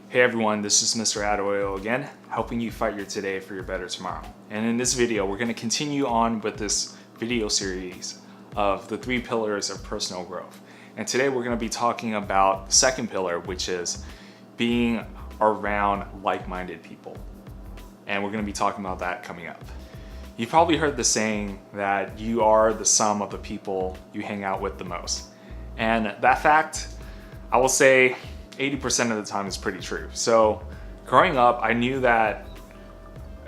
Hey everyone, this is MrAddOil again, helping you fight your today for your better tomorrow. And in this video, we're going to continue on with this video series of the 3 pillars of personal growth. And today we're going to be talking about the second pillar, which is being around like-minded people. And we're going to be talking about that coming up. You've probably heard the saying that you are the sum of the people you hang out with the most. And that fact, I will say 80% of the time is pretty true. So growing up, I knew that,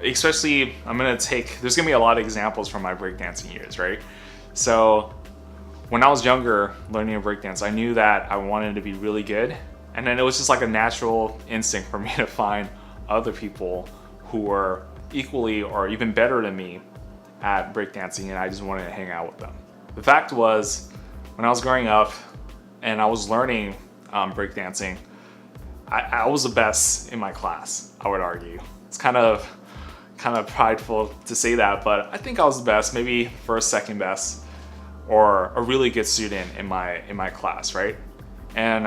especially there's gonna be a lot of examples from my breakdancing years, right? So when I was younger, learning to breakdance, I knew that I wanted to be really good. And then it was just like a natural instinct for me to find other people who were equally or even better than me at breakdancing, and I just wanted to hang out with them. The fact was, when I was growing up and I was learning breakdancing, I was the best in my class, I would argue. It's kind of prideful to say that, but I think I was the best, maybe first, second best, or a really good student in my class, right? And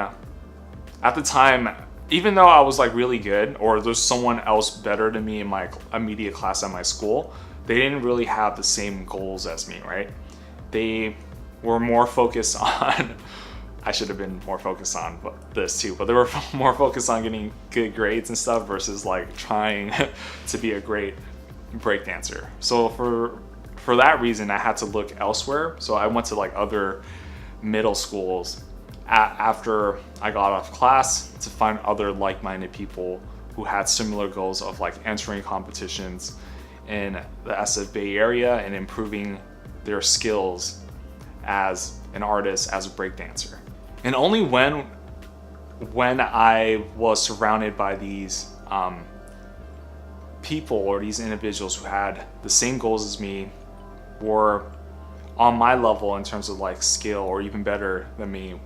at the time, even though I was like really good, or there's someone else better than me in my immediate class at my school, they didn't really have the same goals as me, right? They were more focused on I should have been more focused on this too, but they were more focused on getting good grades and stuff versus like trying to be a great breakdancer. So for that reason, I had to look elsewhere. So I went to like other middle schools after I got off class to find other like-minded people who had similar goals of like entering competitions in the SF Bay Area and improving their skills as an artist, as a breakdancer. And only when I was surrounded by these people or these individuals who had the same goals as me, were on my level in terms of like skill or even better than me,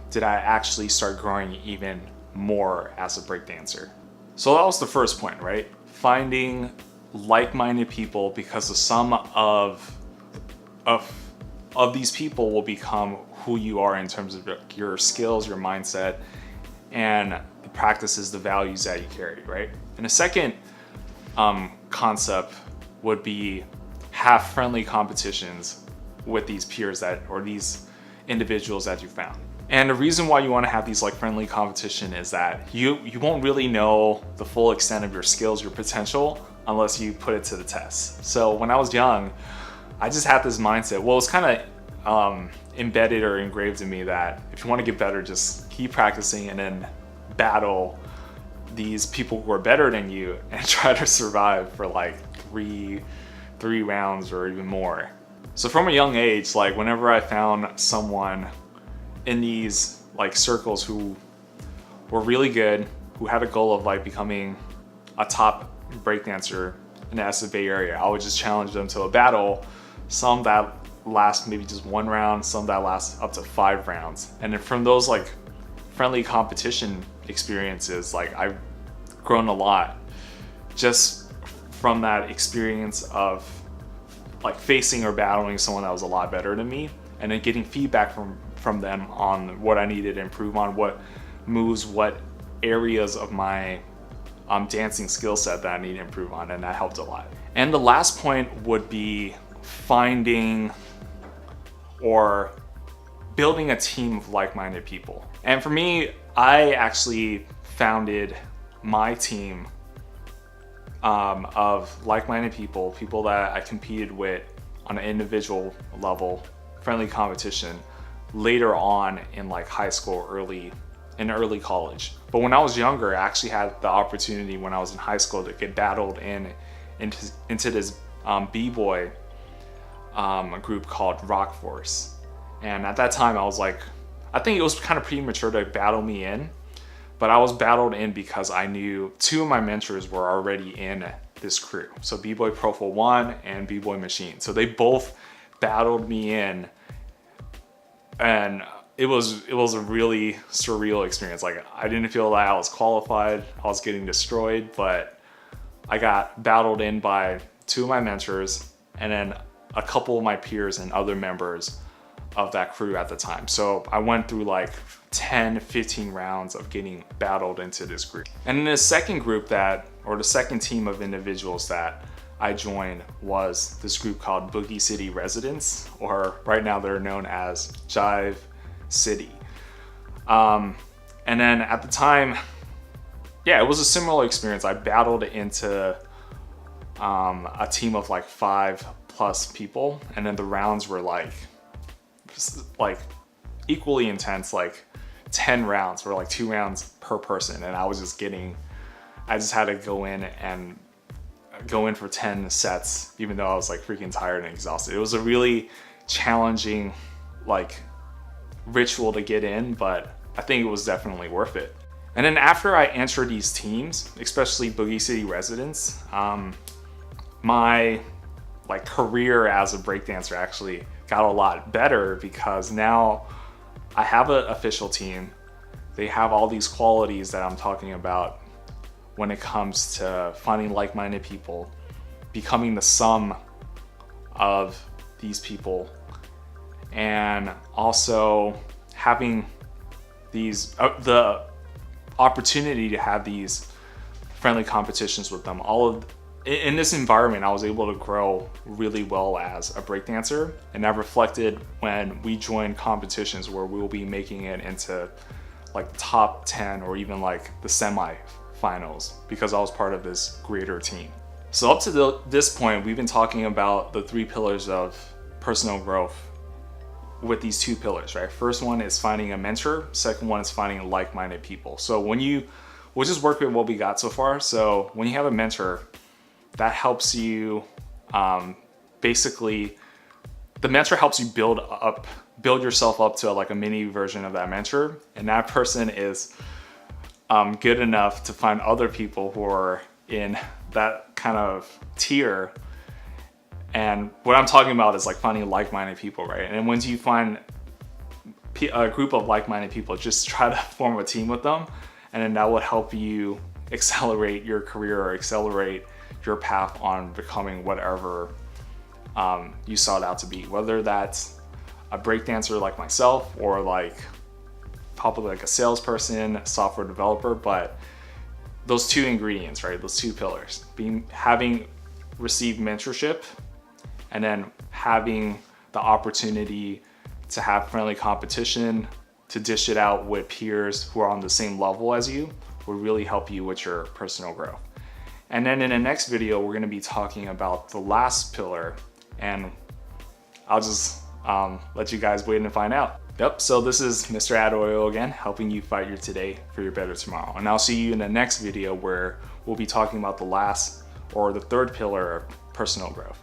did I actually start growing even more as a breakdancer. So that was the first point, right? Finding like-minded people, because the sum of these people will become who you are in terms of your skills, your mindset, and the practices, the values that you carry, right? And the second concept would be have friendly competitions with these peers or these individuals that you found. And the reason why you want to have these like friendly competition is that you won't really know the full extent of your skills, your potential, unless you put it to the test. So when I was young, I just had this mindset. Well, it's kind of embedded or engraved in me that if you want to get better, just keep practicing and then battle these people who are better than you and try to survive for like three rounds or even more. So from a young age, like whenever I found someone in these like circles who were really good, who had a goal of like becoming a top breakdancer in the SF Bay Area, I would just challenge them to a battle, some that last maybe just 1 round, some that last up to 5 rounds. And then from those like friendly competition experiences, like I've grown a lot just from that experience of like facing or battling someone that was a lot better than me, and then getting feedback from them on what I needed to improve on, what moves, what areas of my dancing skill set that I need to improve on, and that helped a lot. And the last point would be finding or building a team of like-minded people. And for me, I actually founded my team of like-minded people that I competed with on an individual level, friendly competition, later on in like high school, early college. But when I was younger, I actually had the opportunity when I was in high school to get battled into this b-boy group called Rock Force. And at that time I was like, I think it was kind of premature to battle me in, but I was battled in because I knew 2 of my mentors were already in this crew. So B-Boy Profile 1 and B-Boy Machine. So they both battled me in, and it was a really surreal experience. Like I didn't feel like I was qualified, I was getting destroyed, but I got battled in by 2 of my mentors and then a couple of my peers and other members of that crew at the time. So I went through like 10, 15 rounds of getting battled into this group. And then the second group or the second team of individuals that I joined was this group called Boogie City Residents, or right now they're known as Jive City. And then at the time, yeah, it was a similar experience. I battled into a team of like 5+ people, and then the rounds were like equally intense, like 10 rounds, or like 2 rounds per person, and I just had to go in for 10 sets, even though I was like freaking tired and exhausted. It was a really challenging like ritual to get in, but I think it was definitely worth it. And then after I entered these teams, especially Boogie City Residents, my like career as a breakdancer actually got a lot better, because now I have an official team. They have all these qualities that I'm talking about when it comes to finding like-minded people, becoming the sum of these people, and also having these the opportunity to have these friendly competitions with them. In this environment, I was able to grow really well as a breakdancer, and that reflected when we joined competitions where we will be making it into like the top 10 or even like the semi-finals, because I was part of this greater team. So up to this point, we've been talking about the 3 pillars of personal growth with these 2 pillars, right? First one is finding a mentor. Second one is finding like-minded people. So we'll just work with what we got so far. So when you have a mentor, that helps you, basically, the mentor helps you build yourself up to like a mini version of that mentor. And that person is good enough to find other people who are in that kind of tier. And what I'm talking about is like finding like-minded people, right? And once you find a group of like-minded people, just try to form a team with them. And then that will help you accelerate your career or accelerate your path on becoming whatever you sought out to be, whether that's a breakdancer like myself, or like probably like a salesperson, software developer. But those 2 ingredients, right? Those 2 pillars, having received mentorship, and then having the opportunity to have friendly competition, to dish it out with peers who are on the same level as you, will really help you with your personal growth. And then in the next video, we're gonna be talking about the last pillar, and I'll just let you guys wait and find out. Yep, so this is MrAddOil again, helping you fight your today for your better tomorrow. And I'll see you in the next video, where we'll be talking about the 3rd pillar of personal growth.